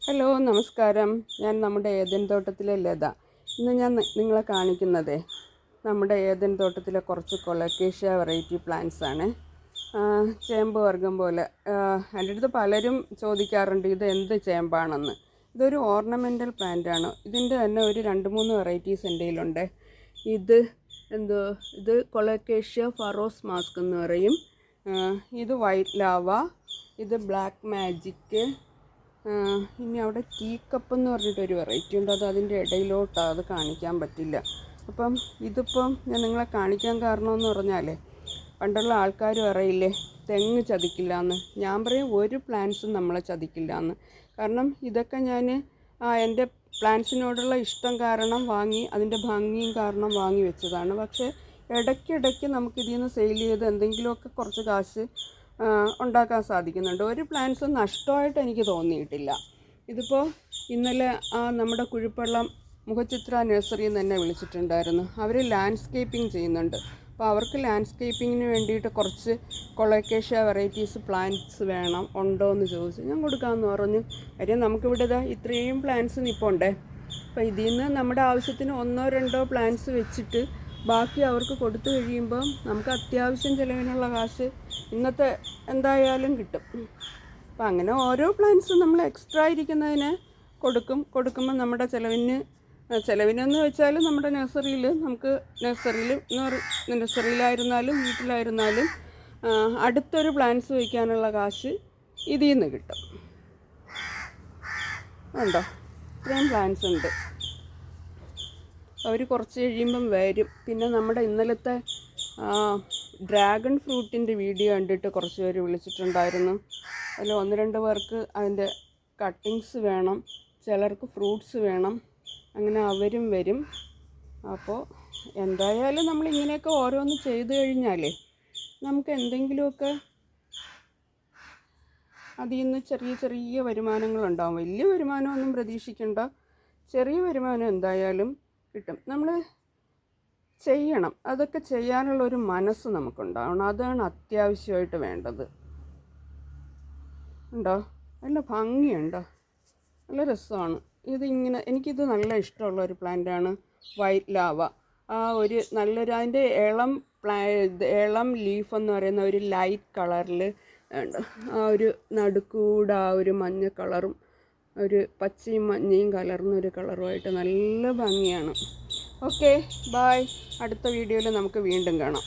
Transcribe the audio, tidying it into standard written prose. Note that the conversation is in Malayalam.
ഹലോ നമസ്കാരം. ഞാൻ നമ്മുടെ ഏദൻ തോട്ടത്തിലെ ലത. ഇന്ന് ഞാൻ നിങ്ങളെ കാണിക്കുന്നത് നമ്മുടെ ഏദൻ തോട്ടത്തിലെ കുറച്ച് കൊളക്കേഷ്യ വെറൈറ്റി പ്ലാന്റ്സ് ആണ്. ചേമ്പ് വർഗ്ഗം പോലെ. എൻ്റെ അടുത്ത് പലരും ചോദിക്കാറുണ്ട് ഇത് എന്ത് ചേമ്പാണെന്ന്. ഇതൊരു ഓർണമെൻ്റൽ പ്ലാന്റ് ആണ്. ഇതിൻ്റെ തന്നെ ഒരു 2-3 വെറൈറ്റീസ് എൻ്റെ കയ്യിലുണ്ട്. ഇത് കൊളക്കേഷ്യ ഫറോസ് മാസ്ക് എന്ന് പറയും. ഇത് വൈറ്റ് ലാവ, ഇത് ബ്ലാക്ക് മാജിക്. ഇനി അവിടെ ടീ കപ്പ് എന്ന് പറഞ്ഞിട്ടൊരു വെറൈറ്റി ഉണ്ട്. അത് അതിൻ്റെ ഇടയിലോട്ടാണ്, അത് കാണിക്കാൻ പറ്റില്ല. അപ്പം ഇതിപ്പം ഞാൻ നിങ്ങളെ കാണിക്കാൻ കാരണമെന്ന് പറഞ്ഞാലേ, പണ്ടുള്ള ആൾക്കാർ പറയില്ലേ തെങ്ങ് ചതിക്കില്ല എന്ന്. ഞാൻ പറയും ഒരു പ്ലാന്റ്സും നമ്മളെ ചതിക്കില്ല എന്ന്. കാരണം ഇതൊക്കെ ഞാൻ എൻ്റെ പ്ലാന്റ്സിനോടുള്ള ഇഷ്ടം കാരണം വാങ്ങി, അതിൻ്റെ ഭംഗിയും കാരണം വാങ്ങി വെച്ചതാണ്. പക്ഷേ ഇടയ്ക്കിടയ്ക്ക് നമുക്കിതിൽ നിന്ന് സെയിൽ ചെയ്ത് എന്തെങ്കിലുമൊക്കെ കുറച്ച് കാശ് ഉണ്ടാക്കാൻ സാധിക്കുന്നുണ്ട്. ഒരു പ്ലാന്റ്സും നഷ്ടമായിട്ട് എനിക്ക് തോന്നിയിട്ടില്ല. ഇതിപ്പോൾ ഇന്നലെ നമ്മുടെ കുഴിപ്പള്ളം മുഖചിത്ര നഴ്സറിയിൽ നിന്ന് തന്നെ വിളിച്ചിട്ടുണ്ടായിരുന്നു. അവർ ലാൻഡ്സ്കേപ്പിംഗ് ചെയ്യുന്നുണ്ട്. അപ്പോൾ അവർക്ക് ലാൻഡ്സ്കേപ്പിങ്ങിന് വേണ്ടിയിട്ട് കുറച്ച് കൊളക്കേഷ്യ വെറൈറ്റീസ് പ്ലാന്റ്സ് ഉണ്ടോ എന്ന് ചോദിച്ചു. ഞാൻ കൊടുക്കാമെന്ന് പറഞ്ഞു. കാര്യം നമുക്കിവിടെ ഇത്രയും പ്ലാന്റ്സ് നിൽപ്പുണ്ടേ. അപ്പോൾ ഇതിൽ നിന്ന് നമ്മുടെ ആവശ്യത്തിന് 1-2 പ്ലാന്റ്സ് വെച്ചിട്ട് ബാക്കി അവർക്ക് കൊടുത്തു കഴിയുമ്പം നമുക്ക് അത്യാവശ്യം ചിലവിനുള്ള കാശ് ഇന്നത്തെ എന്തായാലും കിട്ടും. അപ്പം അങ്ങനെ ഓരോ പ്ലാന്റ്സും നമ്മൾ എക്സ്ട്രാ ഇരിക്കുന്നതിന് കൊടുക്കുമ്പോൾ നമ്മുടെ ചിലവിനെന്ന് വെച്ചാൽ നമ്മുടെ നഴ്സറിയിലായിരുന്നാലും വീട്ടിലായിരുന്നാലും അടുത്തൊരു പ്ലാന്റ്സ് വയ്ക്കാനുള്ള കാശ് ഇതിൽ നിന്ന് കിട്ടും. ഉണ്ടോ, ഇത്രയും പ്ലാന്റ്സ് ഉണ്ട്. അവർ കുറച്ച് കഴിയുമ്പം വരും. പിന്നെ നമ്മുടെ ഇന്നലത്തെ ഡ്രാഗൺ ഫ്രൂട്ടിൻ്റെ വീഡിയോ കണ്ടിട്ട് കുറച്ച് പേര് വിളിച്ചിട്ടുണ്ടായിരുന്നു. അതിൽ 1-2 പേർക്ക് അതിൻ്റെ കട്ടിങ്സ് വേണം, ചിലർക്ക് ഫ്രൂട്ട്സ് വേണം. അങ്ങനെ അവരും വരും. അപ്പോൾ എന്തായാലും നമ്മളിങ്ങനെയൊക്കെ ഓരോന്ന് ചെയ്ത് കഴിഞ്ഞാലേ നമുക്ക് എന്തെങ്കിലുമൊക്കെ അതിൽ നിന്ന് ചെറിയ വരുമാനങ്ങളുണ്ടാവും. വലിയ വരുമാനമൊന്നും പ്രതീക്ഷിക്കേണ്ട, ചെറിയ വരുമാനം എന്തായാലും കിട്ടും. നമ്മൾ ചെയ്യണം. അതൊക്കെ ചെയ്യാനുള്ളൊരു മനസ്സ് നമുക്കുണ്ടാവണം. അതാണ് അത്യാവശ്യമായിട്ട് വേണ്ടത്. ഉണ്ടോ, നല്ല ഭംഗിയുണ്ടോ, നല്ല രസമാണ്. എനിക്കിത് നല്ല ഇഷ്ടമുള്ള ഒരു പ്ലാന്റാണ് വൈറ്റ് ലാവ. ഒരു നല്ലൊരു അതിൻ്റെ ഇളം ലീഫ് എന്ന് പറയുന്ന ഒരു ലൈറ്റ് കളറിൽ ഉണ്ട്. ഒരു നടുക്കൂടെ ഒരു മഞ്ഞ കളറും ഒരു പച്ചയും മഞ്ഞയും കലർന്നൊരു കളറുമായിട്ട് നല്ല ഭംഗിയാണ്. Okay, bye. അടുത്ത വീഡിയോയിൽ നമുക്ക് വീണ്ടും കാണാം.